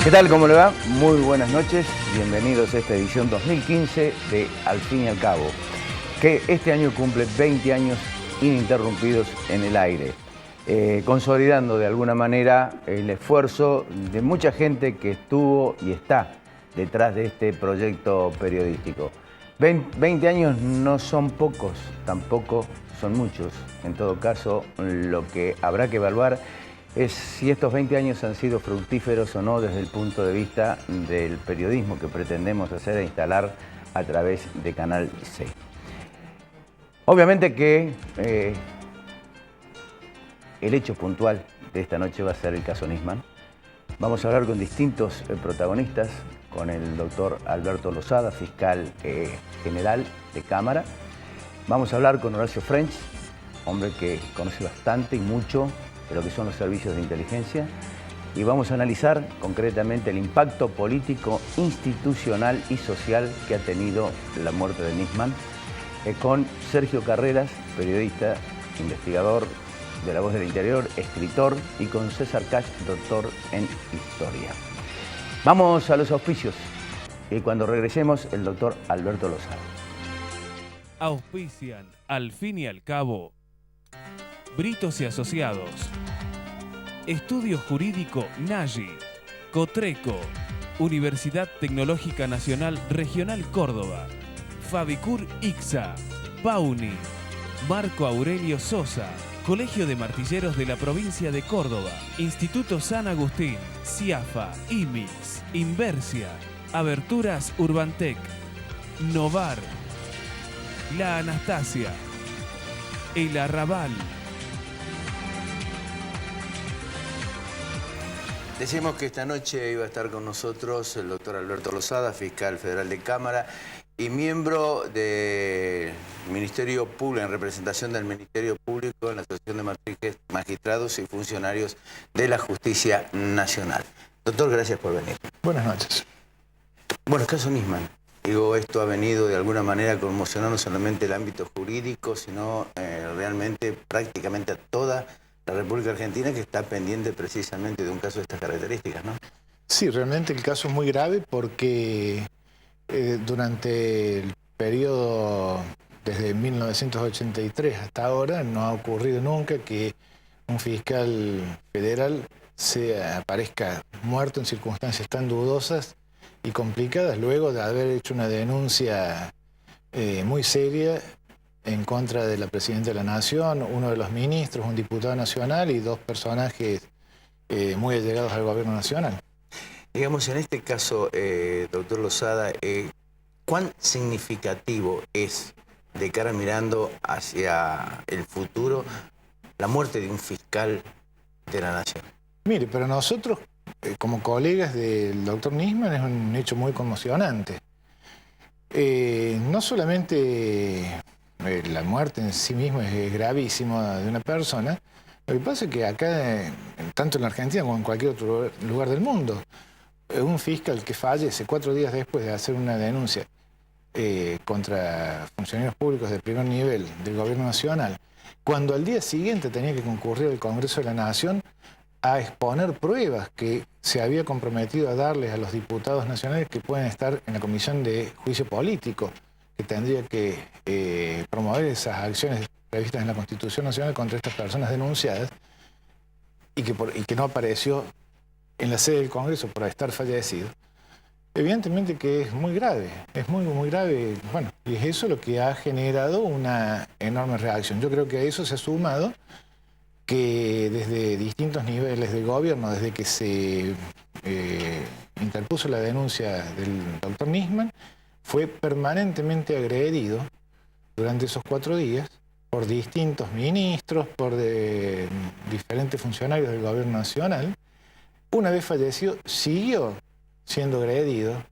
¿Qué tal? ¿Cómo le va? Muy buenas noches. Bienvenidos a esta edición 2015 de Al fin y al cabo, que este año cumple 20 años ininterrumpidos en el aire, consolidando de alguna manera el esfuerzo de mucha gente que estuvo y está detrás de este proyecto periodístico. 20 años no son pocos, tampoco son muchos. En todo caso, lo que habrá que evaluar es si estos 20 años han sido fructíferos o no desde el punto de vista del periodismo que pretendemos hacer e instalar a través de Canal C. Obviamente que el hecho puntual de esta noche va a ser el caso Nisman. Vamos a hablar con distintos protagonistas, con el doctor Alberto Losada, fiscal general de Cámara. Vamos a hablar con Horacio French, hombre que conoce bastante y mucho de lo que son los servicios de inteligencia, y vamos a analizar concretamente el impacto político, institucional y social que ha tenido la muerte de Nisman, con Sergio Carreras, periodista, investigador de La Voz del Interior, escritor, y con César Cash, doctor en Historia. Vamos a los auspicios y cuando regresemos el doctor Alberto Losada. Auspician Al fin y al cabo Britos y Asociados, Estudio Jurídico Nagy, Cotreco, Universidad Tecnológica Nacional Regional Córdoba, Fabicur Ixa, Pauni, Marco Aurelio Sosa, Colegio de Martilleros de la Provincia de Córdoba, Instituto San Agustín, CIAFA, IMIX, Inversia, Aberturas Urbantec, Novar, La Anastasia, El Arrabal. Decimos que esta noche iba a estar con nosotros el doctor Alberto Losada, fiscal federal de Cámara y miembro del Ministerio Público, en representación del Ministerio Público en la Asociación de Magistrados y Funcionarios de la Justicia Nacional. Doctor, gracias por venir. Buenas noches. Bueno, el caso Nisman. Digo, esto ha venido de alguna manera a conmocionar no solamente el ámbito jurídico, sino realmente prácticamente a toda la República Argentina, que está pendiente precisamente de un caso de estas características, ¿no? Sí, realmente el caso es muy grave porque durante el periodo desde 1983 hasta ahora no ha ocurrido nunca que un fiscal federal aparezca muerto en circunstancias tan dudosas y complicadas luego de haber hecho una denuncia muy seria en contra de la Presidenta de la Nación, uno de los ministros, un diputado nacional y dos personajes muy allegados al gobierno nacional. Digamos, en este caso, doctor Losada, ¿cuán significativo es, de cara mirando hacia el futuro, la muerte de un fiscal de la Nación? Mire, para nosotros, como colegas del doctor Nisman, es un hecho muy conmocionante. No solamente la muerte en sí misma es gravísima de una persona, lo que pasa es que acá, tanto en la Argentina como en cualquier otro lugar del mundo, un fiscal que fallece 4 días después de hacer una denuncia contra funcionarios públicos de primer nivel del gobierno nacional, cuando al día siguiente tenía que concurrir al Congreso de la Nación a exponer pruebas que se había comprometido a darles a los diputados nacionales que pueden estar en la Comisión de Juicio Político, que tendría que promover esas acciones previstas en la Constitución Nacional contra estas personas denunciadas, y que no apareció en la sede del Congreso por estar fallecido. Evidentemente que es muy grave, es muy grave. Bueno, y es eso lo que ha generado una enorme reacción. Yo creo que a eso se ha sumado que desde distintos niveles del gobierno, desde que se interpuso la denuncia del doctor Nisman, fue permanentemente agredido durante esos 4 días por distintos ministros, por diferentes funcionarios del gobierno nacional. Una vez fallecido, siguió siendo agredido.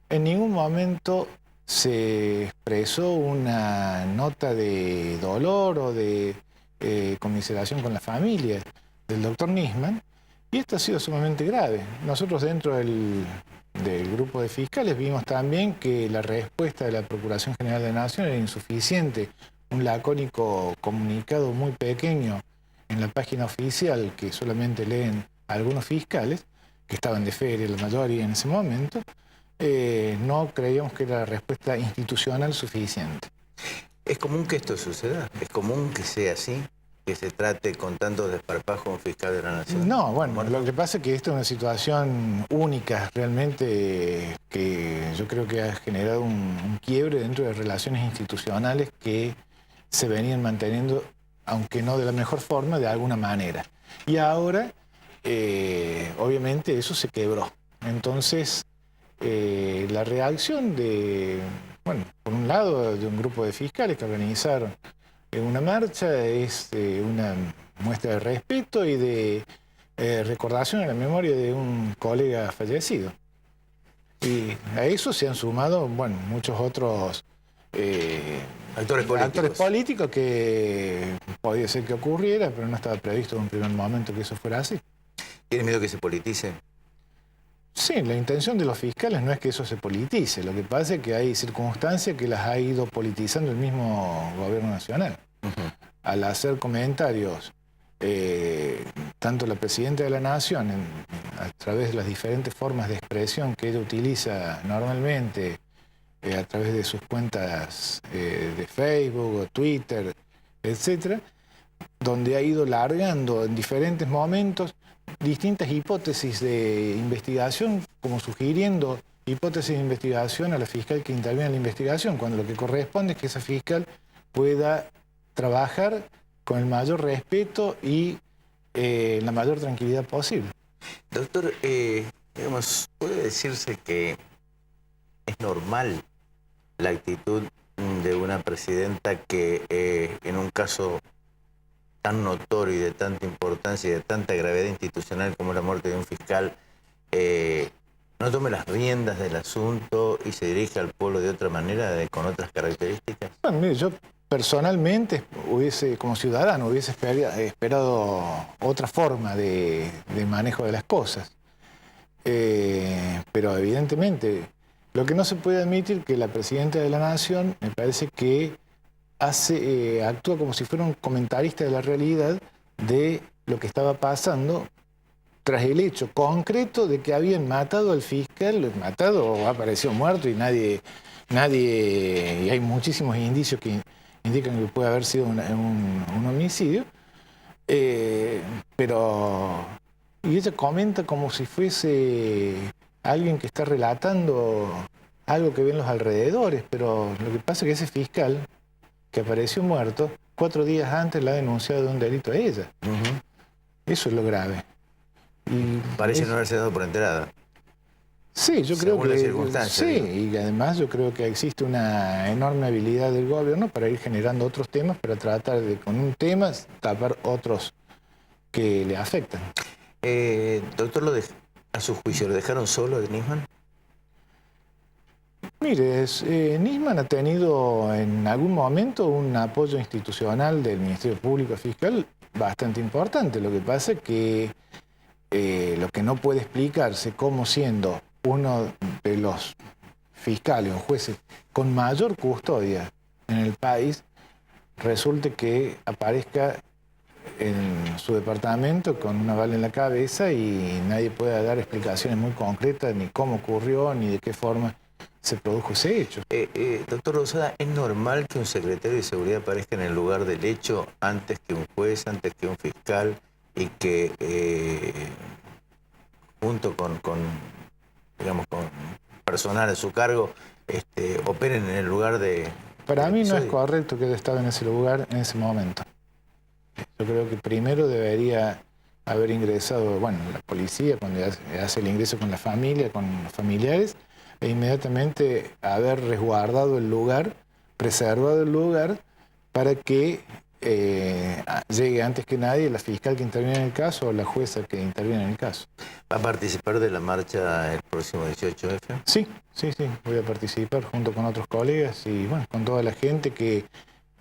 En ningún momento se expresó una nota de dolor o de conmiseración con la familia del doctor Nisman, y esto ha sido sumamente grave. Nosotros dentro del grupo de fiscales vimos también que la respuesta de la Procuración General de la Nación era insuficiente, un lacónico comunicado muy pequeño en la página oficial que solamente leen algunos fiscales, que estaban de feria la mayoría en ese momento, no creíamos que era la respuesta institucional suficiente. ¿Es común que esto suceda? ¿Es común que sea así? ¿Que se trate con tanto desparpajo un fiscal de la Nación? No, bueno, lo que pasa es que esta es una situación única realmente, que yo creo que ha generado un quiebre dentro de relaciones institucionales que se venían manteniendo, aunque no de la mejor forma, de alguna manera. Y ahora, obviamente, eso se quebró. Entonces, la reacción de, bueno, por un lado, de un grupo de fiscales que organizaron una marcha es una muestra de respeto y de recordación a la memoria de un colega fallecido. Y a eso se han sumado, bueno, muchos otros actores políticos que podía ser que ocurriera, pero no estaba previsto en un primer momento que eso fuera así. ¿Tiene miedo que se politice? Sí, la intención de los fiscales no es que eso se politice. Lo que pasa es que hay circunstancias que las ha ido politizando el mismo gobierno nacional. Al hacer comentarios, tanto la presidenta de la Nación, a través de las diferentes formas de expresión que ella utiliza normalmente, a través de sus cuentas de Facebook o Twitter, etc., donde ha ido largando en diferentes momentos distintas hipótesis de investigación, como sugiriendo hipótesis de investigación a la fiscal que interviene en la investigación, cuando lo que corresponde es que esa fiscal pueda trabajar con el mayor respeto y la mayor tranquilidad posible. Doctor, digamos, ¿puede decirse que es normal la actitud de una presidenta que en un caso tan notorio y de tanta importancia y de tanta gravedad institucional como la muerte de un fiscal, no tome las riendas del asunto y se dirige al pueblo de otra manera, con otras características? Bueno, mire, yo personalmente, como ciudadano, hubiese esperado otra forma de manejo de las cosas. Pero evidentemente, lo que no se puede admitir que la presidenta de la Nación, me parece que actúa como si fuera un comentarista de la realidad de lo que estaba pasando tras el hecho concreto de que habían matado al fiscal, matado o apareció muerto y nadie, y hay muchísimos indicios que indican que puede haber sido un homicidio, pero y ella comenta como si fuese alguien que está relatando algo que ve en los alrededores, pero lo que pasa es que ese fiscal que apareció muerto, 4 días antes la ha denunciado de un delito a ella. Eso es lo grave. Y parece no haberse dado por enterada. Sí, yo creo según que las circunstancias, sí, digo. Y además yo creo que existe una enorme habilidad del gobierno para ir generando otros temas, para tratar de con un tema tapar otros que le afectan. Doctor, a su juicio, ¿lo dejaron solo de Nisman? Mire, Nisman ha tenido en algún momento un apoyo institucional del Ministerio Público Fiscal bastante importante. Lo que pasa es que lo que no puede explicarse como siendo uno de los fiscales o jueces con mayor custodia en el país, resulte que aparezca en su departamento con una bala en la cabeza y nadie pueda dar explicaciones muy concretas ni cómo ocurrió ni de qué forma se produjo ese hecho. Doctor Losada, ¿es normal que un secretario de seguridad aparezca en el lugar del hecho antes que un juez, antes que un fiscal y que junto con personal a su cargo operen en el lugar de... Para mí no es correcto que él estaba en ese lugar en ese momento. Yo creo que primero debería haber ingresado, bueno, la policía cuando hace el ingreso con la familia, con los familiares, e inmediatamente haber resguardado el lugar, preservado el lugar, para que llegue antes que nadie la fiscal que interviene en el caso o la jueza que interviene en el caso. ¿Va a participar de la marcha el próximo 18F? Sí, voy a participar junto con otros colegas y bueno, con toda la gente que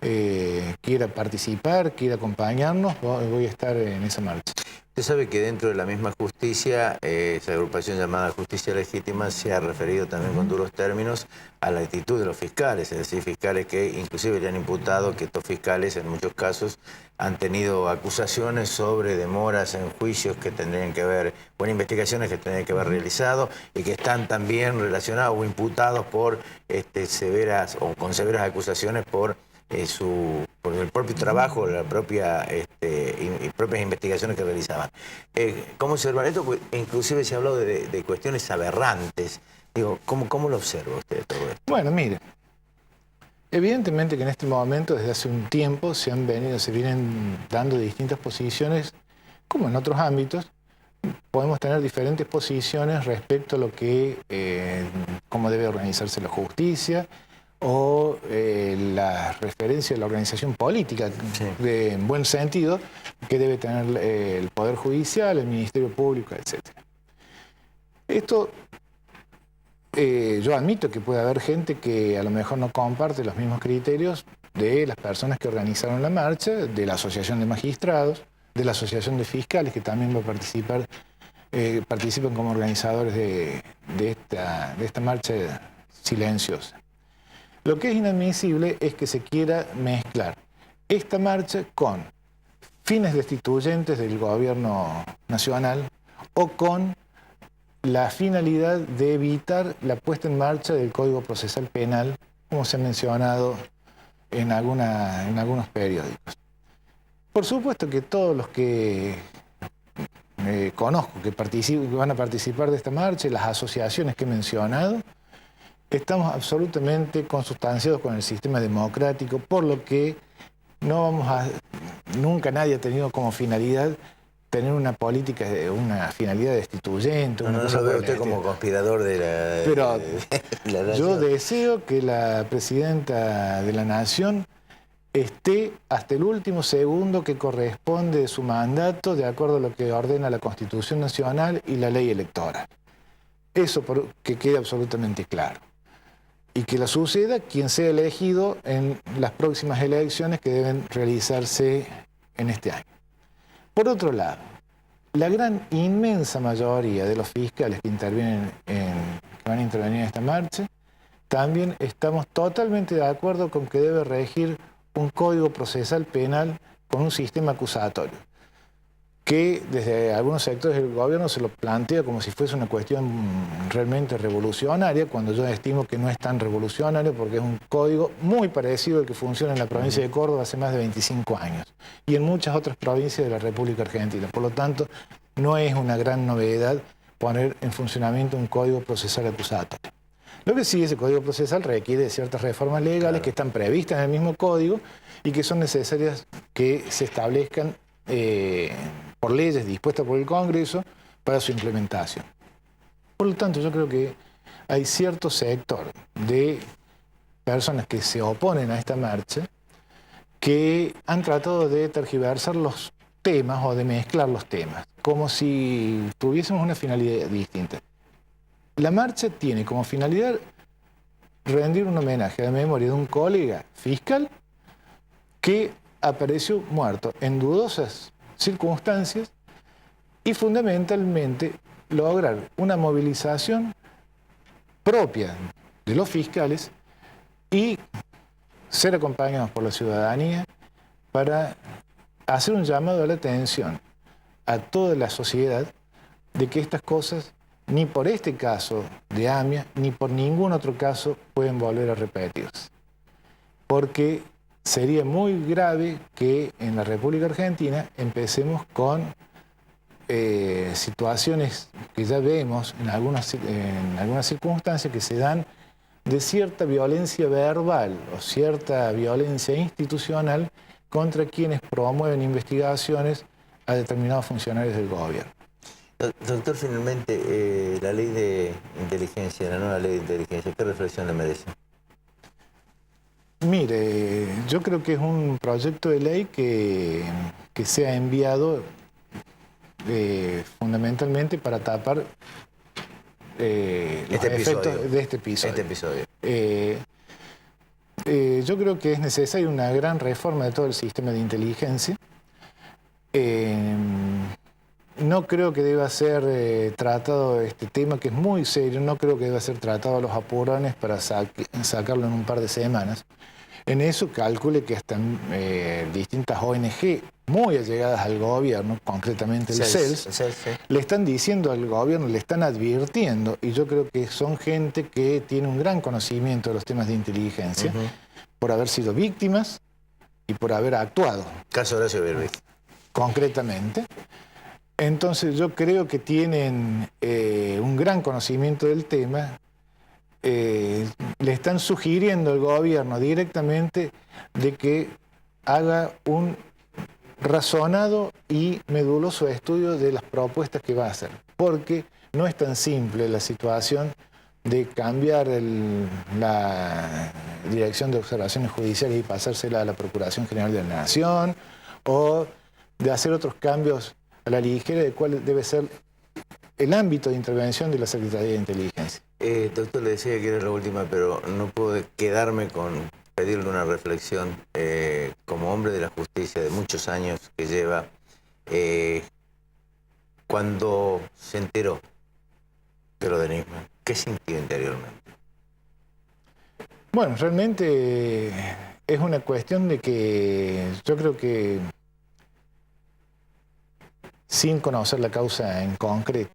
quiera participar, quiera acompañarnos, voy a estar en esa marcha. Usted sabe que dentro de la misma justicia, esa agrupación llamada Justicia Legítima se ha referido también con duros términos a la actitud de los fiscales, es decir, fiscales que inclusive le han imputado que estos fiscales en muchos casos han tenido acusaciones sobre demoras en juicios que tendrían que ver, o en investigaciones que tendrían que haber realizado y que están también relacionados o imputados por severas o con severas acusaciones por el propio trabajo, las propias investigaciones que realizaban. ¿Cómo observan esto? Pues, inclusive se ha hablado de cuestiones aberrantes. Digo, ¿cómo lo observa usted todo esto? Bueno, mire, evidentemente que en este momento, desde hace un tiempo, se vienen dando distintas posiciones, como en otros ámbitos. Podemos tener diferentes posiciones respecto a lo que, cómo debe organizarse la justicia, o la referencia de la organización política, sí, en buen sentido, que debe tener el Poder Judicial, el Ministerio Público, etc. Esto, yo admito que puede haber gente que a lo mejor no comparte los mismos criterios de las personas que organizaron la marcha, de la Asociación de Magistrados, de la Asociación de Fiscales, que también va a participar, participan como organizadores de esta marcha silenciosa. Lo que es inadmisible es que se quiera mezclar esta marcha con fines destituyentes del gobierno nacional o con la finalidad de evitar la puesta en marcha del Código Procesal Penal, como se ha mencionado en algunos periódicos. Por supuesto que todos los que conozco que van a participar de esta marcha y las asociaciones que he mencionado, estamos absolutamente consustanciados con el sistema democrático, por lo que nunca nadie ha tenido como finalidad tener una política, una finalidad destituyente. No lo veo usted como conspirador de la nación. Yo deseo que la presidenta de la Nación esté hasta el último segundo que corresponde de su mandato, de acuerdo a lo que ordena la Constitución Nacional y la ley electoral. Eso que quede absolutamente claro. Y que la suceda quien sea elegido en las próximas elecciones que deben realizarse en este año. Por otro lado, la gran inmensa mayoría de los fiscales que van a intervenir en esta marcha, también estamos totalmente de acuerdo con que debe regir un código procesal penal con un sistema acusatorio, que desde algunos sectores del gobierno se lo plantea como si fuese una cuestión realmente revolucionaria, cuando yo estimo que no es tan revolucionario porque es un código muy parecido al que funciona en la provincia de Córdoba hace más de 25 años y en muchas otras provincias de la República Argentina. Por lo tanto, no es una gran novedad poner en funcionamiento un código procesal acusatorio. Lo que sí, ese código procesal requiere de ciertas reformas legales que están previstas en el mismo código y que son necesarias que se establezcan por leyes dispuestas por el Congreso para su implementación. Por lo tanto, yo creo que hay cierto sector de personas que se oponen a esta marcha que han tratado de tergiversar los temas o de mezclar los temas, como si tuviésemos una finalidad distinta. La marcha tiene como finalidad rendir un homenaje a la memoria de un colega fiscal que apareció muerto en dudosas circunstancias y fundamentalmente lograr una movilización propia de los fiscales y ser acompañados por la ciudadanía para hacer un llamado a la atención a toda la sociedad de que estas cosas, ni por este caso de AMIA, ni por ningún otro caso, pueden volver a repetirse. Porque sería muy grave que en la República Argentina empecemos con situaciones que ya vemos en algunas circunstancias que se dan de cierta violencia verbal o cierta violencia institucional contra quienes promueven investigaciones a determinados funcionarios del gobierno. Doctor, finalmente, la ley de inteligencia, la nueva ley de inteligencia, ¿qué reflexión le merece? Mire, yo creo que es un proyecto de ley que se ha enviado fundamentalmente para tapar los efectos de este episodio. Yo creo que es necesaria una gran reforma de todo el sistema de inteligencia. No creo que deba ser tratado este tema, que es muy serio, no creo que deba ser tratado a los apurones para sacarlo en un par de semanas. En eso calcule que hasta distintas ONG muy allegadas al gobierno, concretamente el CELS, le están diciendo al gobierno, le están advirtiendo, y yo creo que son gente que tiene un gran conocimiento de los temas de inteligencia, por haber sido víctimas y por haber actuado. Caso Horacio Birbig. Concretamente. Entonces yo creo que tienen un gran conocimiento del tema. Le están sugiriendo al gobierno directamente de que haga un razonado y meduloso estudio de las propuestas que va a hacer, porque no es tan simple la situación de cambiar la Dirección de Observaciones Judiciales y pasársela a la Procuración General de la Nación, o de hacer otros cambios a la ligera de cuál debe ser el ámbito de intervención de la Secretaría de Inteligencia. Doctor, le decía que era la última, pero no puedo quedarme con pedirle una reflexión como hombre de la justicia de muchos años que lleva. Cuando se enteró de lo de Nisman, ¿qué sintió interiormente? Bueno, realmente es una cuestión de que yo creo que sin conocer la causa en concreto,